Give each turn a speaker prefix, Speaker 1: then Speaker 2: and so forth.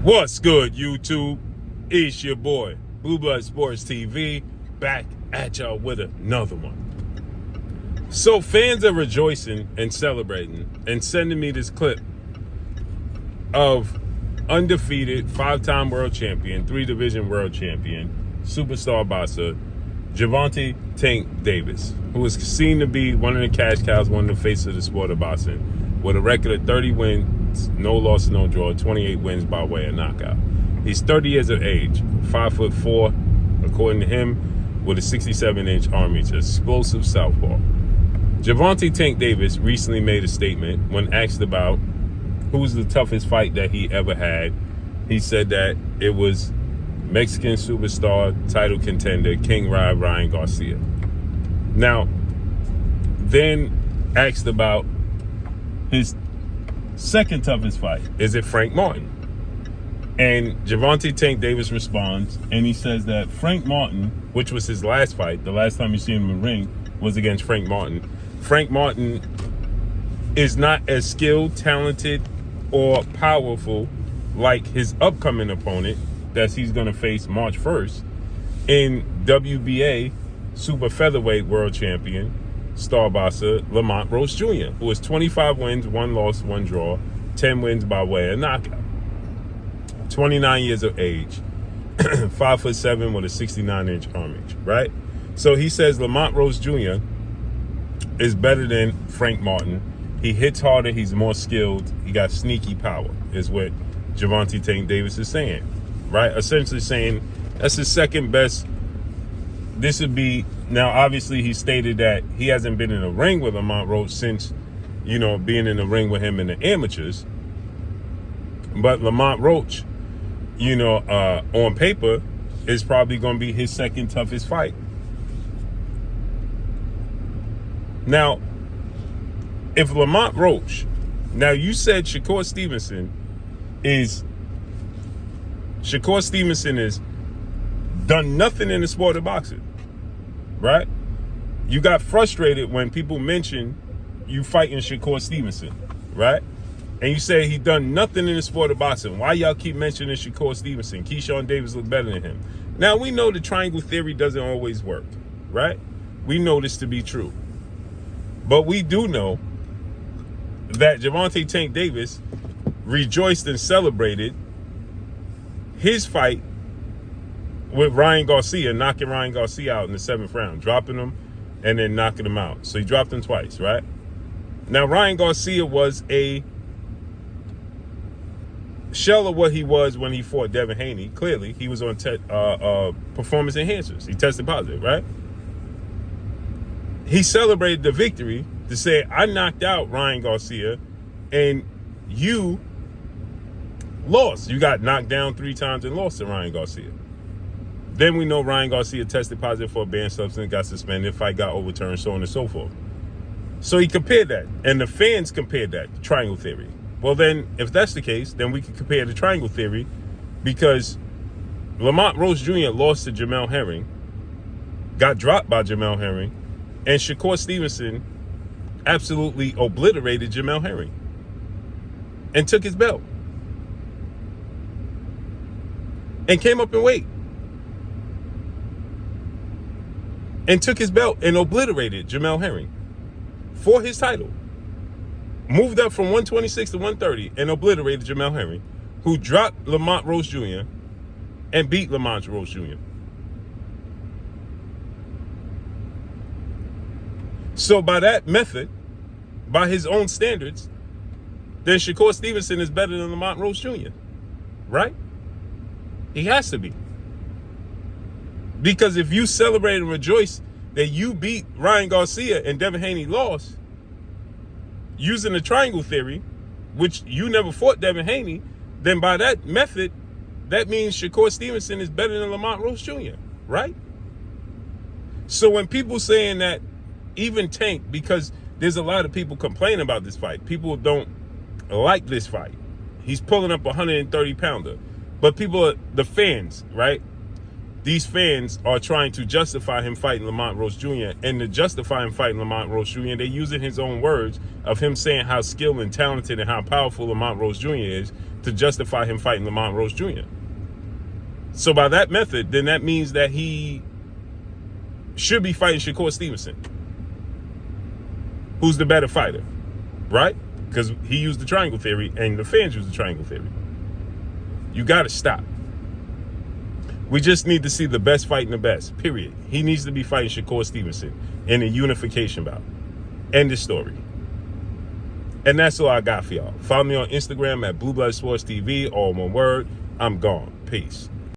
Speaker 1: What's good, YouTube? It's your boy, Blue Blood Sports TV, back at y'all with another one. So fans are rejoicing and celebrating and sending me this clip of undefeated 5-time world champion, 3-division world champion, superstar boxer, Gervonta Tank Davis, who is seen to be one of the cash cows, one of the faces of the sport of boxing, with a record of 30 wins, no loss, no draw, 28 wins by way of knockout. He's 30 years of age, 5'4", according to him, with a 67-inch arm reach, explosive southpaw. Gervonta Tank Davis recently made a statement when asked about who's the toughest fight that he ever had. He said that it was Mexican superstar, title contender, King Ryan Garcia. Now, then asked about his second toughest fight. Is it Frank Martin? And Gervonta Tank Davis responds, and he says that Frank Martin, which was his last fight, the last time you see him in the ring was against Frank Martin. Frank Martin is not as skilled, talented, or powerful like his upcoming opponent that he's going to face March 1st in WBA super featherweight world champion, star boxer Lamont Roach Jr., who has 25 wins, 1 loss, 1 draw, 10 wins by way of knockout. 29 years of age, 5'7" with a 69-inch arm reach, right? So he says Lamont Roach Jr. is better than Frank Martin. He hits harder, he's more skilled, he got sneaky power, is what Gervonta Tank Davis is saying, right? Essentially saying that's his second best. This would be, now obviously he stated that he hasn't been in a ring with Lamont Roach since, being in the ring with him in the amateurs. But Lamont Roach, on paper, is probably going to be his second toughest fight. Now, if Lamont Roach, now you said Shakur Stevenson is done nothing in the sport of boxing, right? You got frustrated when people mentioned you fighting Shakur Stevenson, right? And you say he done nothing in the sport of boxing. Why y'all keep mentioning Shakur Stevenson? Keyshawn Davis look better than him. Now, we know the triangle theory doesn't always work, right? We know this to be true. But we do know that Gervonta Tank Davis rejoiced and celebrated his fight with Ryan Garcia, knocking Ryan Garcia out in the 7th round, dropping him and then knocking him out. So he dropped him twice, right? Now, Ryan Garcia was a shell of what he was when he fought Devin Haney. Clearly, he was on performance enhancers. He tested positive, right? He celebrated the victory to say, I knocked out Ryan Garcia and you lost. You got knocked down 3 times and lost to Ryan Garcia. Then we know Ryan Garcia tested positive for a banned substance, got suspended, fight got overturned, so on and so forth. So he compared that, and the fans compared that to triangle theory. Well, then, if that's the case, then we can compare the triangle theory, because Lamont Roach Jr. lost to Jamel Herring, got dropped by Jamel Herring, and Shakur Stevenson absolutely obliterated Jamel Herring and took his belt and came up in weight and took his belt and obliterated Jamel Herring for his title. Moved up from 126 to 130 and obliterated Jamel Herring, who dropped Lamont Roach Jr. and beat Lamont Roach Jr. So by that method, by his own standards, then Shakur Stevenson is better than Lamont Roach Jr., right? He has to be. Because if you celebrate and rejoice that you beat Ryan Garcia and Devin Haney lost, using the triangle theory, which you never fought Devin Haney, then by that method, that means Shakur Stevenson is better than Lamont Roach Jr., right? So when people saying that, even Tank, because there's a lot of people complaining about this fight. People don't like this fight. He's pulling up a 130-pounder. But the fans, right? These fans are trying to justify him fighting Lamont Roach Jr. And to justify him fighting Lamont Roach Jr., they're using his own words of him saying how skilled and talented and how powerful Lamont Roach Jr. is to justify him fighting Lamont Roach Jr. So by that method, then that means that he should be fighting Shakur Stevenson. Who's the better fighter, right? Because he used the triangle theory and the fans used the triangle theory. You got to stop. We just need to see the best fighting the best, period. He needs to be fighting Shakur Stevenson in a unification bout. End of story. And that's all I got for y'all. Follow me on Instagram at Blue Blood Sports TV, all one word. I'm gone. Peace.